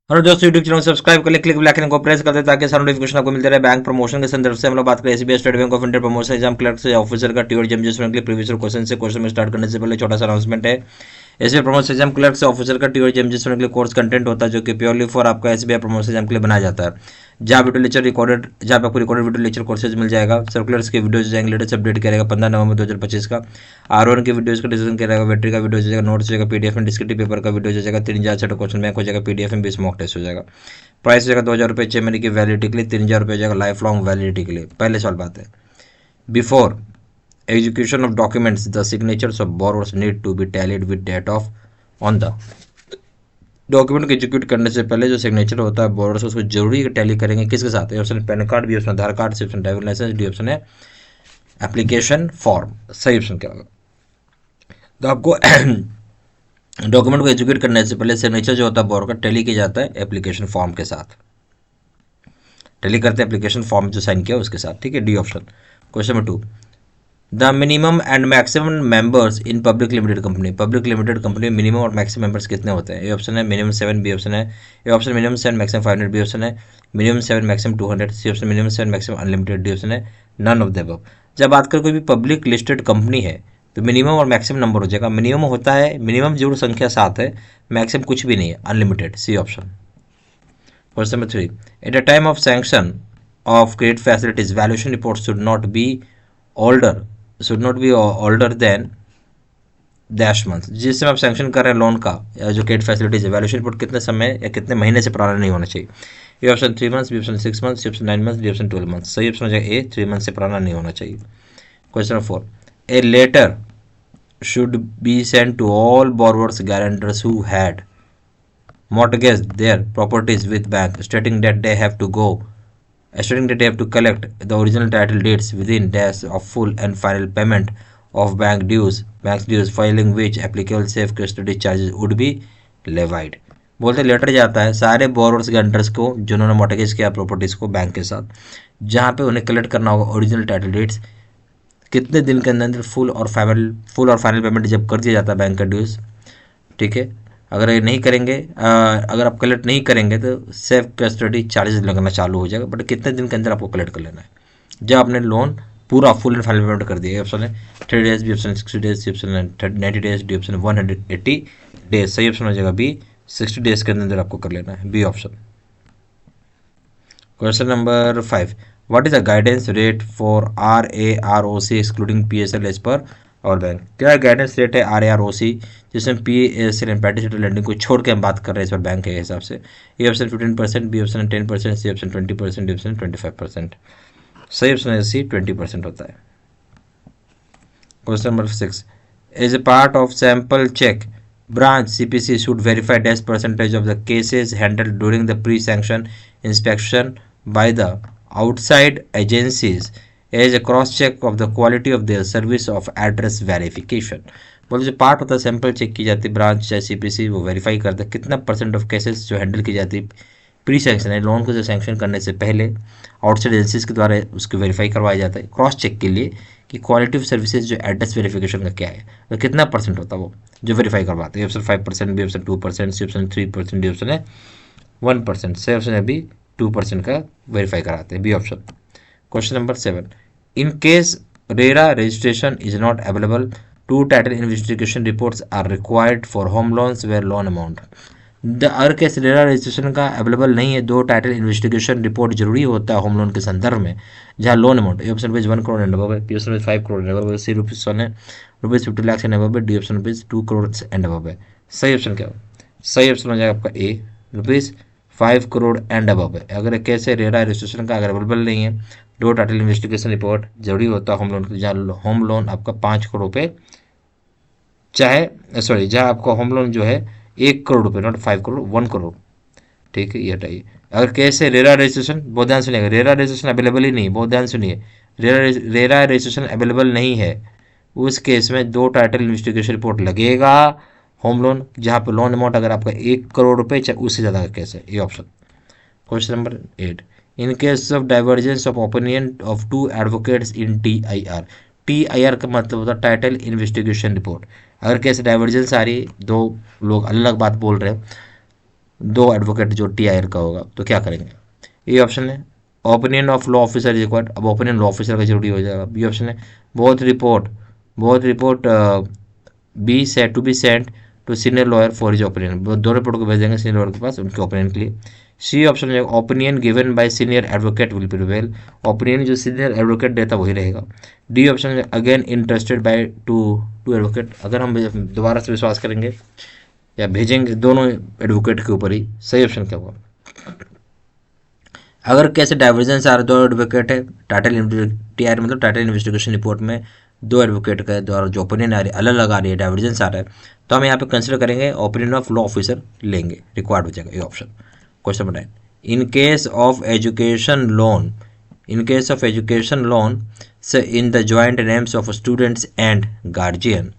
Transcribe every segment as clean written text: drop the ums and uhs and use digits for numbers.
Hello दोस्तों, YouTube channel subscribe कर ले, क्लिक बेल आइकन को प्रेस कर दे ताकि सारा नोटिफिकेशन आपको मिलते रहे। बैंक प्रमोशन के संदर्भ से हम लोग बात करें SBI state bank of India promotion exam clerk से ऑफिसर का टीओ एग्जाम जिसमें प्रीवियस क्वेश्चन से क्वेश्चन में स्टार्ट करने से पहले छोटा सा अनाउंसमेंट है। एसबीआई प्रमोशन एग्जाम क्लर्क से ऑफिसर का टीओ एग्जाम जिसमें के लिए कोर्स कंटेंट होता है जो कि प्योरली फॉर आपका एसबीआई प्रमोशन एग्जाम के लिए बनाया जाता है। जहाँ वीडियो लेक्चर रिकॉर्डेड, जहाँ पे आपको रिकॉर्डेड वीडियो लेक्चर कोर्सेज मिल जाएगा। सर्कुलर्स के वीडियोज जाएंगे, लेटेस्ट अपडेट करेगा 15 नवंबर 2025 का। R1 की वीडियोज का डिस्कशन करेगा, वेटरी का वीडियो हो जाएगा, नोट्स हो जाएगा, पीडीएफ में डिस्क्रिप्टिव पेपर का वीडियो हो जाएगा, 3000 सेट क्वेश्चन बैंक हो जाएगा, पीडीएफ में 20 मॉक टेस्ट हो जाएगा। प्राइस हो जाएगा 2000 रुपये 6 महीने की वैलिडिटी के लिए, 3000 रुपये हो जाएगा लाइफ लॉन्ग वैलिडिटी के लिए। पहले सवाल बात है, before execution of documents the signatures of borrowers need to be tallied with date of on the document को एग्जीक्यूट करने से पहले जो सिग्नेचर होता है बोर्डर्स उसको जरूरी टैली करेंगे किसके साथ। A option PAN card, B option Aadhaar card, C option driving licence, D option है एप्लीकेशन फॉर्म। सही ऑप्शन क्या होगा? तो आपको डॉक्यूमेंट को एग्जीक्यूट करने से पहले सिग्नेचर जो होता है बोर्डर का टैली किया जाता है एप्लीकेशन फॉर्म के साथ। टैली करते हैं एप्लीकेशन फॉर्म जो साइन किया उसके साथ, ठीक है। D option. Question number 2, the minimum and maximum members in public limited company. Public limited company में मिनिमम और मैक्सिमम मेंबर्स कितने होते हैं? ए ऑप्शन है मिनिमम 7, बी ऑप्शन है A option minimum 7 maximum 500, B option है minimum 7 maximum 200, C option minimum 7 maximum unlimited, D option है none of the above. जब बात करें कोई भी पब्लिक लिस्टेड कंपनी है तो मिनिमम और मैक्सिमम नंबर हो जाएगा। मिनिमम होता है, मिनिमम जरूर संख्या 7 है, मैक्सिमम कुछ भी नहीं है, unlimited, C option. Question number 3, at the time of sanction of credit facilities valuation reports should not be older than dash month. जिस समय आप सैंक्शन कर रहे हैं लोन का या जो क्रेडिट फैसिलिटीज है, वैल्यूएशन रिपोर्ट कितने समय या कितने महीने से पुराना नहीं होना चाहिए। A option 3 months, B option 6 months, C option 9 months, D option 12 months. सही ऑप्शन हो जाएगा ए, 3 मंथ से पुराना नहीं होना चाहिए। Question number 4, a letter should be send to all borrowers guarantors who had mortgaged their properties with bank stating that they have to collect the original title deeds within days of full and final payment of bank dues, filing which applicable safe custody charges would be levied। बोलते letter जाता है सारे borrowers guarantors को जिन्होंने mortgage किया properties को bank के साथ, जहाँ पे उन्हें कलेक्ट करना होगा ओरिजिनल टाइटल डीड्स। कितने दिन के अंदर फुल और फाइनल पेमेंट जब कर दिया जाता है बैंक का ड्यूज, ठीक है। अगर ये नहीं करेंगे, अगर आप कलेक्ट नहीं करेंगे तो सेफ कस्टडी चार्जेस लगना चालू हो जाएगा। बट कितने दिन के अंदर आपको कलेक्ट कर लेना है जब आपने लोन पूरा फुल एंड फाइनल पेमेंट कर दिया। ऑप्शन है 30 days, B option 60 days, C option 90 days, D option 180 days. सही ऑप्शन हो जाएगा बी, 60 डेज के अंदर आपको कर लेना है, B option. Question number 5, what is the guidance rate for RAROC excluding PSL as per our bank. क्या गाइडेंस रेट है RAROC जिसमें PSL एंड पार्टिसिपेट लेंडिंग को छोड़ के हम बात कर रहे हैं इस पर बैंक के हिसाब से। A option 15%, B option 10%, C option 20%, D option 25%। सही ऑप्शन है सी, 20% होता है। Question number 6, as a part of sample check branch CPC should verify dash percentage of the cases handled during the pre-sanction inspection by the outside agencies as a cross check of the quality of their service of address verification। बोलो जो part होता है sample check की जाती है branch चाहे CPC, वो verify करता है कितना % ऑफ केसेस जो हैंडल की जाती है प्री सैंक्शन है, लोन को जो सैंक्शन करने से पहले आउटसाइड एजेंसीज के द्वारा उसको वेरीफाई करवाया जाता है क्रॉस चेक के लिए कि क्वालिटी ऑफ सर्विसेज जो एड्रेस वेरिफिकेशन का क्या है, तो कितना % होता है वो जो वेरीफाई करवाते हैं। Option 5%, B option 2%, C option 3%, D option है 1%। सही ऑप्शन है बी, 2% का वेरीफाई कराते हैं, B option. Question number 7, in case RERA registration is not available, 2 title investigation reports are required for home loans where loan amount. अगर case RERA registration का available नहीं है, 2 टाइटल इन्वेस्टिगेशन रिपोर्ट जरूरी होता है होम लोन के संदर्भ में जहाँ loan amount A option 1 crore and above है, B option 5 crore and above है, सी ऑप्शन है ₹50 लाख एंड अबव है, D option 2 crore and above है। सही ऑप्शन क्या हो? सही ऑप्शन हो जाएगा आपका ए, ₹5 करोड़ एंड अबव है। अगर केस रेरा रजिस्ट्रेशन का अगर अवेलेबल नहीं है, 2 टाइटल इन्वेस्टिगेशन रिपोर्ट जरूरी होता है होम लोन के, जहाँ होम लोन आपका 5 करोड़ रुपये जहाँ आपका होम लोन जो है 1 करोड़ रुपये, नॉट 5 करोड़, 1 करोड़, ठीक है, ये हटाइए। अगर कैसे रेरा रजिस्ट्रेशन, बहुत ध्यान सुनिएगा, रेरा रजिस्ट्रेशन अवेलेबल ही नहीं, बहुत ध्यान सुनिए, रेरा रजिस्ट्रेशन अवेलेबल नहीं है, उस केस में 2 टाइटल इन्वेस्टिगेशन रिपोर्ट लगेगा होम लोन, जहाँ पे लोन अमाउंट अगर आपका 1 करोड़ रुपये चाहे उससे ज़्यादा का केस है, ये option. Question number 8, in case of divergence of opinion of 2 advocates in TIR का मतलब होता है टाइटल इन्वेस्टिगेशन रिपोर्ट। अगर कैसे डाइवर्जेंस आ रही है, 2 लोग अलग बात बोल रहे हैं 2 एडवोकेट जो TIR का होगा, तो क्या करेंगे? ये ऑप्शन है। Opinion of law officer is required, अब ओपिनियन लॉ ऑफिसर का जरूरी हो जाएगा। बी ऑप्शन है। Both report be set to be sent to senior lawyer for his opinion, दो रिपोर्ट को भेजेंगे सीनियर लॉयर के पास उनके ओपिनियन के लिए। सी ऑप्शन है। Opinion given by senior advocate will prevail, opinion जो सीनियर एडवोकेट देता वही रहेगा। डी ऑप्शन है। Again interested by two advocate, अगर हम दोबारा से विश्वास करेंगे या भेजेंगे दोनों एडवोकेट के ऊपर ही। सही ऑप्शन क्या होगा? अगर कैसे डाइवर्जेंस आ रहा है, 2 एडवोकेट है, TIR मतलब टाइटल इन्वेस्टिगेशन रिपोर्ट में 2 एडवोकेट के द्वारा जो ओपिनियन आ रही है, अलग अलग आ रही है, डाइवर्जेंस आ रहा है, तो हम यहाँ पे कंसिडर करेंगे ओपिनियन ऑफ लॉ ऑफिसर लेंगे, रिक्वायर्ड हो जाएगा ये option. Question number 9, in case of education loan, in case of education loan in the joint names of students and guardian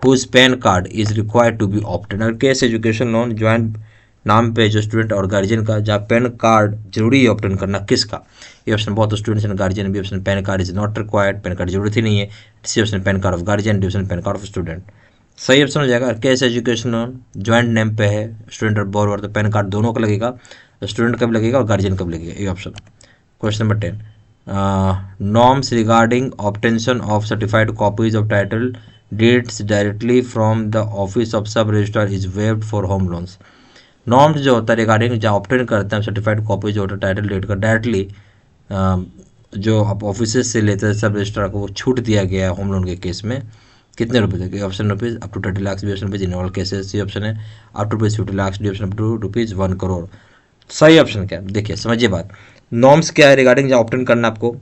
whose PAN card is required to be obtain, अगर case education loan joint नाम पे जो student और guardian का, जहाँ pan card जरूरी है obtain करना, किसका? ए ऑप्शन बहुत students and guardian, B option PAN card is not required, PAN card जरूरत ही नहीं है, C option PAN card of guardian, D option PAN card of student. सही ऑप्शन हो जाएगा। Case education loan joint name पे है स्टूडेंट और बोरोवर, तो पैन कार्ड दोनों का लगेगा, स्टूडेंट का भी लगेगा और गार्जियन का भी लगेगा, ये option. Question number 10, norms regarding obtention of certified copies of title deeds directly from the office of sub registrar is waived for home loans। Norms जो होता है रिगार्डिंग जहाँ ऑप्टेन करते हैं सर्टिफाइड कॉपी जो होता है टाइटल डेट का, डायरेक्टली जो आप ऑफिस से लेते हैं सब रजिस्ट्रार को, वो छूट दिया गया है होम लोन के केस में। कितने रुपये तक? Option rupees up to 30 lakh, B option rupees in all cases, C option है up to rupees 50 lakh, D option up to rupees 1 crore. सही ऑप्शन क्या है? देखिए समझिए बात, नॉर्म्स क्या है रिगार्डिंग जहाँ ऑप्टेन करना आपको,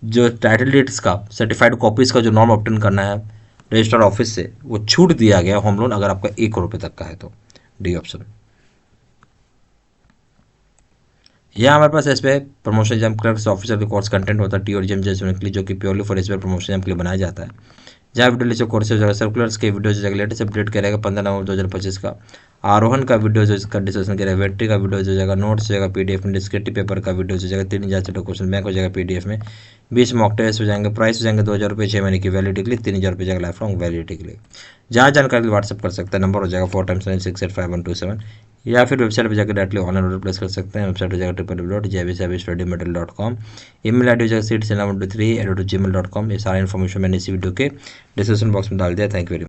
जो टाइटल डेट्स का सर्टिफाइड कॉपीज़ का जो नॉर्म ऑप्टेन करना है रजिस्ट्रार ऑफिस से, वो छूट दिया गया होम लोन अगर आपका 1 करोड़ रुपये तक का है तो, डी ऑप्शन। यहाँ हमारे पास S promotion exam clerks officer के कोर्स कंटेंट होता है टी और जेम जैसे के लिए, जो कि purely for S promotion exam के लिए बनाया जाता है। जहाँ वीडियो लिस्ट कोर्सेज वगैरह सर्कुलर्स के वीडियो जो लेटेस्ट अपडेट करेगा 15 नवंबर 2025 का, आरोहण का वीडियो जो इसका डिस्कशन करेगा, वेट्री का वीडियो जो जाएगा, नोट्स हो जाएगा PDF में, डिस्क्रिप्टिव पेपर का वीडियो जो जाएगा 3000 से क्वेश्चन बैंक हो जाएगा PDF में, 20 मॉक टेस्ट हो जाएंगे, प्राइस हो जाएंगे 2000 रुपये 6 महीने की वैलिडिटी के लिए, 3000 रुपये जाएगा लाइफ लॉन्ग वैलिडिटी के लिए। जहाँ जानकारी व्हाट्सअप कर सकते हैं, नंबर हो जाएगा 4x9685 या फिर वेबसाइट पर जाकर डायरेक्टली ऑनलाइन ऑर्डर प्लेस कर सकते हैं। वेबसाइट हो जाएगा www.jbstudymaterial.com, ईमेल आईडी हो जाएगा seats@gmail.com। ये सारा इन्फॉर्मेशन मैंने इसी वीडियो के डिस्क्रिप्शन बॉक्स में डाल दिया। Thank you very much.